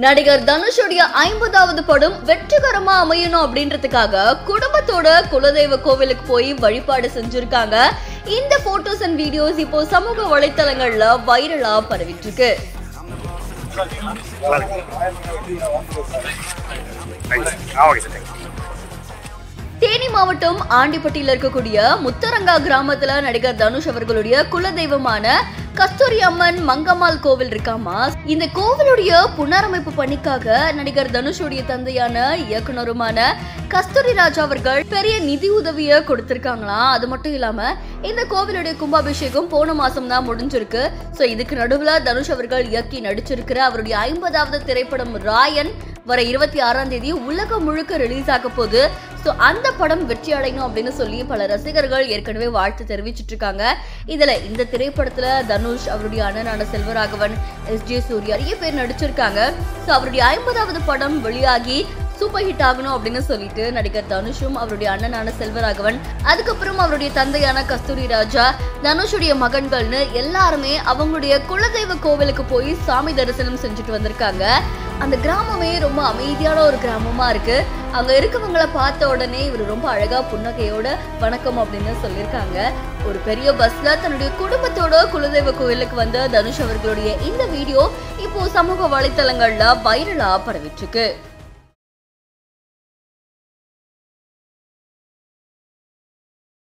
நடிகர் தனுஷுடைய 50வது படம் வெற்றிகரமா அமையணும் அப்படின்றதுக்காக குடும்பத்தோட குலதெய்வ கோவிலுக்கு போய் வழிபாடு செஞ்சிருக்காங்க. இந்த போட்டோஸ் அண்ட் வீடியோஸ் இப்போ சமூக வலைத்தளங்கள்ல வைரலா பரவிட்டு இருக்கு. தேனி மாவட்டம் ஆண்டிப்பட்டியில் இருக்கக்கூடிய முத்தரங்கா கிராமத்துல நடிகர் தனுஷ் அவர்களுடைய குலதெய்வமான கஸ்தூரி அம்மன் மங்கம்மாள் கோவில் இருக்காமா. இந்த கோவிலுடைய புனரமைப்பு பணிக்காக நடிகர் தனுஷுடைய தந்தையான இயக்குனருமான கஸ்தூரி ராஜா அவர்கள் பெரிய நிதி உதவியை கொடுத்திருக்காங்களாம். அது மட்டும் இல்லாம இந்த கோவிலுடைய கும்பாபிஷேகம் போன மாசம் தான் முடிஞ்சிருக்கு. சோ இதுக்கு நடுவுல தனுஷ் அவர்கள் இயக்கி நடிச்சிருக்கிற அவருடைய 50வது திரைப்படம் ராயன் வர 26ஆம் தேதி உலகம் முழுக்க ரிலீஸ் ஆக போகுது. சோ அந்த படம் வெற்றி அடையணும் அப்படின்னு சொல்லி பல ரசிகர்கள் ஏற்கனவே வாழ்த்து தெரிவிச்சிட்டு இருக்காங்க. இதுல இந்த திரைப்படத்துல தனுஷ், அவருடைய அண்ணனான செல்வராகவன், SJ சூர்யா நிறைய பேர் நடிச்சிருக்காங்க. சோ அவருடைய 50வது படம் வெளியாகி சூப்பர் ஹிட் ஆகணும் அப்படின்னு சொல்லிட்டு நடிகர் தனுஷும் அவருடைய அண்ணனான செல்வராகவன், அதுக்கப்புறம் அவருடைய தந்தையான கஸ்தூரி ராஜா, தனுஷுடைய மகன்கள்னு எல்லாருமே அவங்களுடைய குலதெய்வ கோவிலுக்கு போய் சாமி தரிசனம் செஞ்சுட்டு வந்திருக்காங்க. அந்த கிராமமே ரொம்ப அமைதியான ஒரு கிராமமா இருக்கு. அங்க இருக்கவங்களை பார்த்த உடனே இவர் ரொம்ப அழகா புன்னகையோட வணக்கம் அப்படின்னு சொல்லியிருக்காங்க. ஒரு பெரிய பஸ்ல தன்னுடைய குடும்பத்தோட குலதெய்வ கோவிலுக்கு வந்த தனுஷ் அவர்களுடைய இந்த வீடியோ இப்போ சமூக வலைத்தளங்கள்ல வைரலா பரவிட்டு இருக்கு.